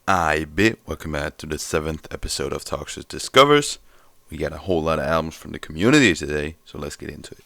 Welcome back to the 7th episode of Toxiris Discovers. We got a whole lot of albums from the community today, so let's get into it.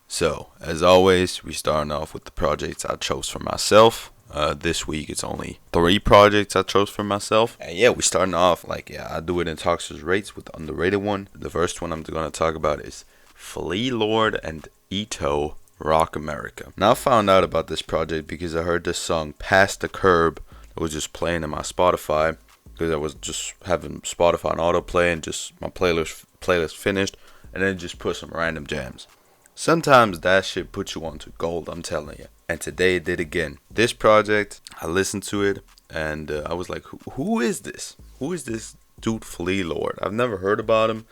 So, as always, we starting off with the projects I chose for myself. This week it's only 3 projects I chose for myself. And yeah, we starting off I do it in Toxiris rates with the underrated one. The first one I'm going to talk about is Flea Lord and Ito Rock America. Now I found out about this project because I heard this song Past the Curb. It was just playing in my Spotify because I was just having Spotify on autoplay and just my playlist finished, and then just put some random jams. Sometimes that shit puts you onto gold, I'm telling you. And today it did again. This project, I listened to it and I was like, who is this? Who is this dude Flea Lord? I've never heard about him,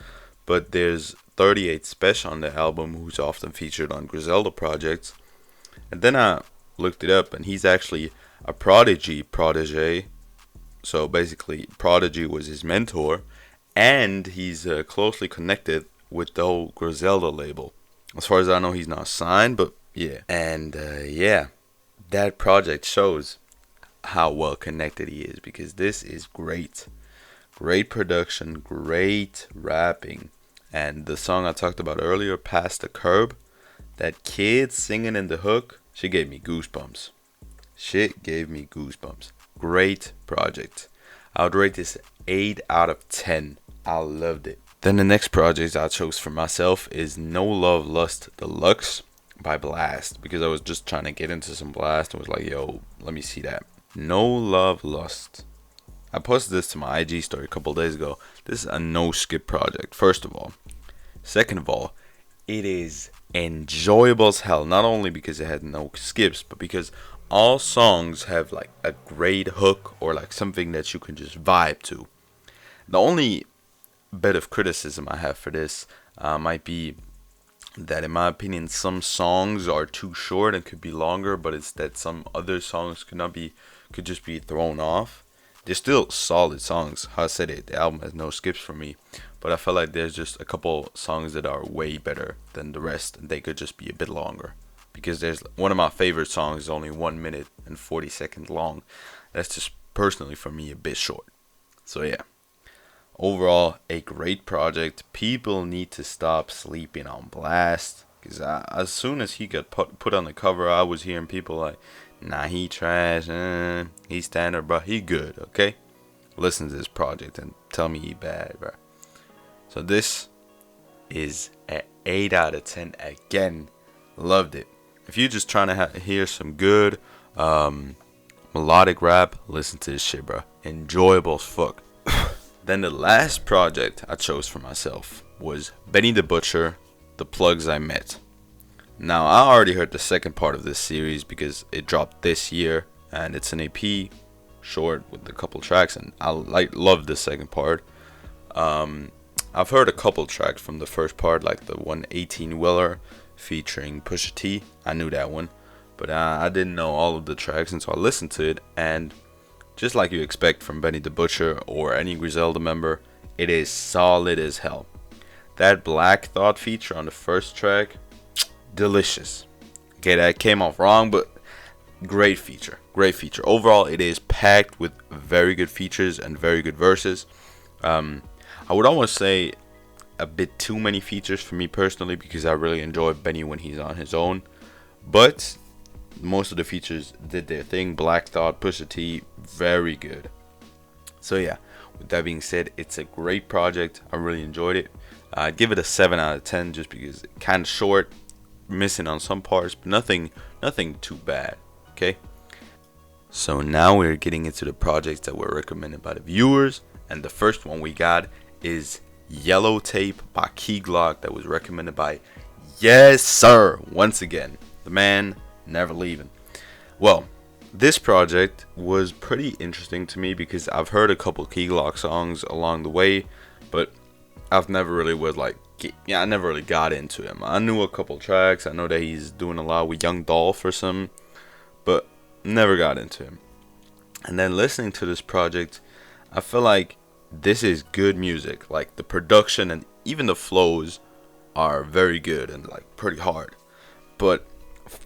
but there's 38 Special on the album, who's often featured on Griselda projects. And then I looked it up, and he's actually a protege. So basically, Prodigy was his mentor, and he's closely connected with the whole Griselda label. As far as I know, he's not signed, but yeah. And that project shows how well connected he is, because this is great. Great production, great rapping. And the song I talked about earlier, Past the Curb, that kid singing in the hook, she gave me goosebumps. Shit gave me goosebumps. Great project. I would rate this 8 out of 10. I loved it. Then the next project I chose for myself is No Love Lust Deluxe by Blxst, because I was just trying to get into some Blxst and was like, yo, let me see that. No Love Lust. I posted this to my IG story a couple days ago. This is a no skip project, first of all. Second of all, it is enjoyable as hell. Not only because it had no skips, but because all songs have like a great hook or like something that you can just vibe to. The only bit of criticism I have for this might be that, in my opinion, some songs are too short and could be longer, but it's that some other songs could just be thrown off. They're still solid songs. How I said it, the album has no skips for me, but I feel like there's just a couple songs that are way better than the rest, and they could just be a bit longer. Because there's one of my favorite songs is only 1 minute and 40 seconds long. That's just personally for me a bit short. So yeah, overall a great project. People need to stop sleeping on Blxst, because as soon as he got put on the cover, I was hearing people like, nah, he trash, he standard, bro, he good, okay? Listen to this project and tell me he bad, bro. So this is an 8 out of 10 again. Loved it. If you're just trying to hear some good melodic rap, listen to this shit, bro. Enjoyable as fuck. Then the last project I chose for myself was Benny the Butcher, The Plugs I Met. Now, I already heard the second part of this series because it dropped this year, and it's an EP, short with a couple tracks, and I love the second part. I've heard a couple tracks from the first part, like the one 18-wheeler featuring Pusha T. I knew that one, but I didn't know all of the tracks, and so I listened to it, and just like you expect from Benny the Butcher or any Griselda member, it is solid as hell. That Black Thought feature on the first track, delicious. Okay, that came off wrong, but great feature. Great feature. Overall, it is packed with very good features and very good verses. I would almost say a bit too many features for me personally, because I really enjoy Benny when he's on his own. But most of the features did their thing. Black Thought, Pusha T, very good. So yeah, with that being said, it's a great project. I really enjoyed it. I'd give it a 7 out of 10 just because it's kind of short, missing on some parts, but nothing too bad. Okay, so now we're getting into the projects that were recommended by the viewers, and the first one we got is Yellow Tape by Key Glock, that was recommended by Yes Sir. Once again, the man never leaving. Well, this project was pretty interesting to me because I've heard a couple Key Glock songs along the way, but I've never really I never really got into him. I knew a couple tracks. I know that he's doing a lot with Young Dolph or some, but never got into him. And then listening to this project, I feel like this is good music. Like the production and even the flows are very good and like pretty hard. But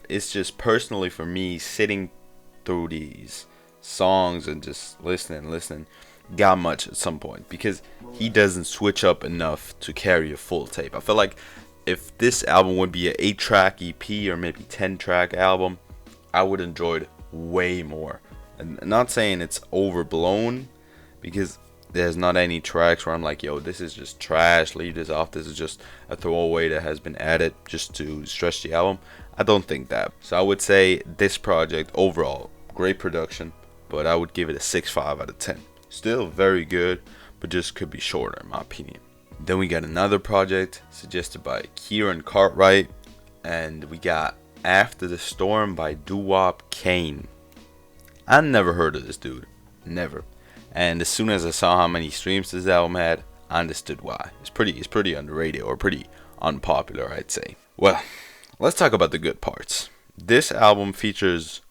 it's just personally for me, sitting through these songs and just listening got much at some point, because he doesn't switch up enough to carry a full tape. I feel like if this album would be an 8-track EP or maybe 10-track album, I would enjoy it way more. And not saying it's overblown, because there's not any tracks where I'm like, yo, this is just trash, leave this off, this is just a throwaway that has been added just to stretch the album. I don't think that. So I would say this project overall, great production, but I would give it a 6.5 out of 10. Still very good, but just could be shorter in my opinion. Then we got another project suggested by Kieran Cartwright, and we got After the Storm by Doo-Wop Kane. I never heard of this dude, never. And as soon as I saw how many streams this album had, I understood why. It's pretty underrated, or pretty unpopular, I'd say. Well, let's talk about the good parts. This album features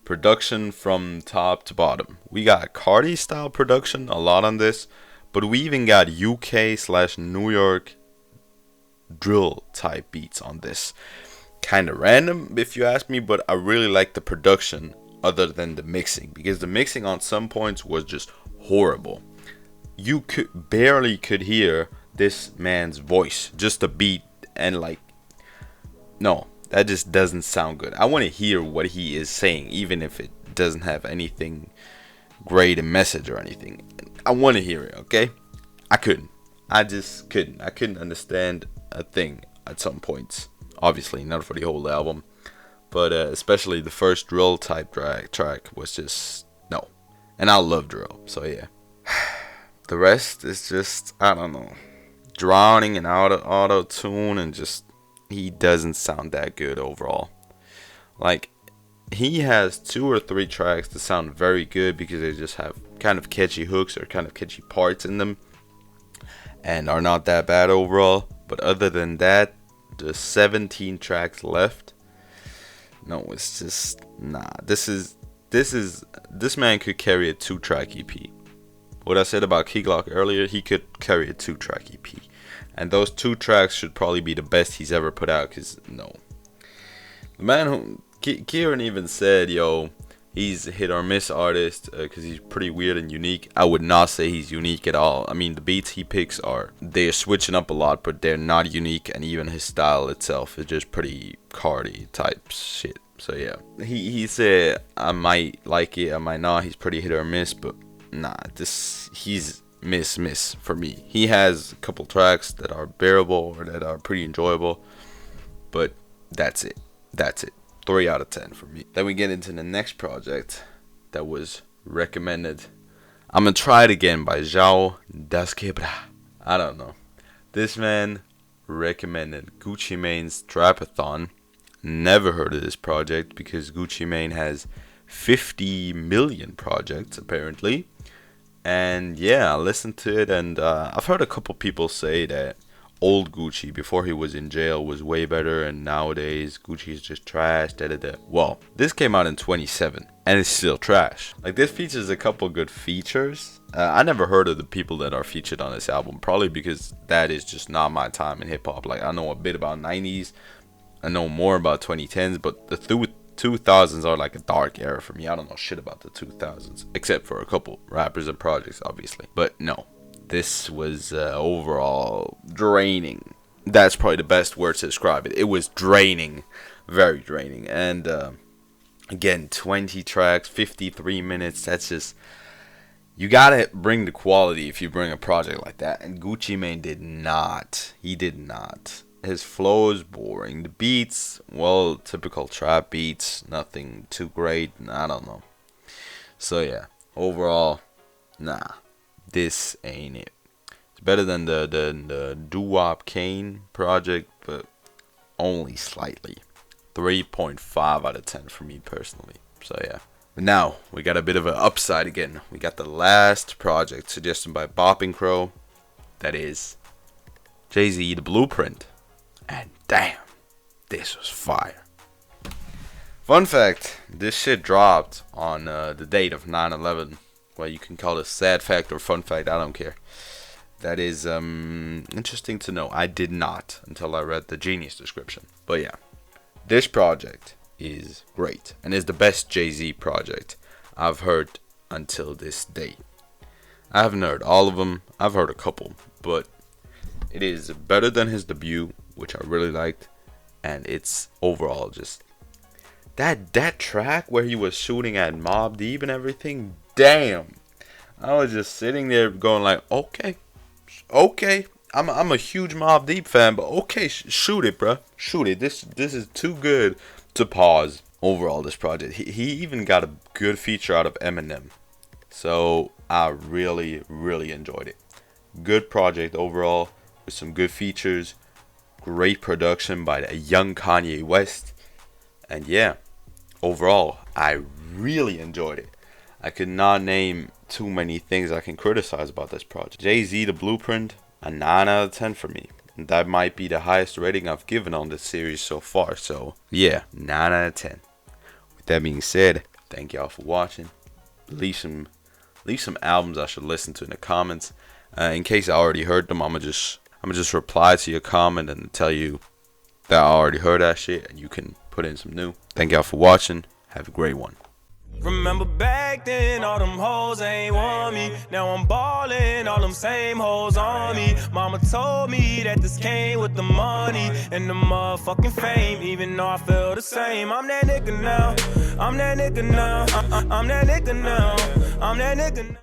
production from top to bottom. We got Cardi style production a lot on this, but we even got UK/New York drill type beats on this. Kind of random if you ask me, but I really like the production other than the mixing, because the mixing on some points was just horrible. You barely could hear this man's voice, just a beat, and like, no, that just doesn't sound good. I want to hear what he is saying, even if it doesn't have anything great in message or anything. I want to hear it, okay? I just couldn't. I couldn't understand a thing at some points. Obviously, not for the whole album, but especially the first drill type track was just no. And I love drill, so yeah. The rest is just, I don't know, drowning and auto tune, and just he doesn't sound that good overall. Like, he has 2 or 3 tracks that sound very good because they just have kind of catchy hooks or kind of catchy parts in them, and are not that bad overall. But other than that, the 17 tracks left, no, it's just nah. This man could carry a 2-track EP. What I said about Key Glock earlier, he could carry a 2-track EP, and those 2 tracks should probably be the best he's ever put out. Cause no, the man who Kieran even said, yo, he's a hit or miss artist because he's pretty weird and unique. I would not say he's unique at all. I mean, the beats he picks they're switching up a lot, but they're not unique, and even his style itself is just pretty Cardi type shit. So yeah, he said I might like it, I might not. He's pretty hit or miss, but nah, he's miss for me. He has a couple tracks that are bearable or that are pretty enjoyable, but that's it. 3 out of 10 for me. Then we get into the next project that was recommended. I'm gonna try it again by JayZ The Blueprint. I don't know. This man recommended Gucci Mane's Trapathon. Never heard of this project because Gucci Mane has 50 million projects apparently. And yeah, I listened to it, and I've heard a couple people say that old Gucci before he was in jail was way better, and nowadays Gucci is just trash. Well, this came out in 2007 and it's still trash. Like, this features a couple good features. I never heard of the people that are featured on this album, probably because that is just not my time in hip hop. Like, I know a bit about 90s, I know more about 2010s, but the 2000s are like a dark era for me. I don't know shit about the 2000s except for a couple rappers and projects, obviously. But no, this was overall draining. That's probably the best word to describe it. It was draining, very draining. And again, 20 tracks, 53 minutes. That's just, you gotta bring the quality if you bring a project like that. And Gucci Mane did not. He did not. His flow is boring. The beats, well, typical trap beats. Nothing too great. I don't know. So yeah, overall, nah. This ain't it. It's better than the Doo-Wop Kane project, but only slightly. 3.5 out of 10 for me personally. So yeah. But now we got a bit of an upside again. We got the last project suggested by Bopping Crow. That is JayZ The Blueprint. And damn, this was fire. Fun fact, this shit dropped on the date of 9/11. Well, you can call it a sad fact or fun fact, I don't care. That is interesting to know. I did not until I read the Genius description. But yeah, this project is great and is the best JayZ project I've heard until this day. I haven't heard all of them. I've heard a couple, but it is better than his debut, which I really liked, and it's overall just that track where he was shooting at Mobb Deep and everything. Damn, I was just sitting there going like, okay. I'm a huge Mobb Deep fan, but okay, shoot it, bruh. Shoot it. This is too good to pause. Overall, this project, he even got a good feature out of Eminem. So I really enjoyed it. Good project overall with some good features. Great production by the young Kanye West. And yeah, overall, I really enjoyed it. I could not name too many things I can criticize about this project. JayZ The Blueprint, a 9 out of 10 for me. And that might be the highest rating I've given on this series so far. So yeah, 9 out of 10. With that being said, thank y'all for watching. Leave some albums I should listen to in the comments. In case I already heard them, I'ma just reply to your comment and tell you that I already heard that shit, and you can put in some new. Thank y'all for watching. Have a great one. Remember back then, all them hoes ain't want me. Now I'm ballin', all them same hoes on me. Mama told me that this came with the money and the motherfucking fame, even though I feel the same. I'm that nigga now. I'm that nigga now. I'm that nigga now. I'm that nigga now.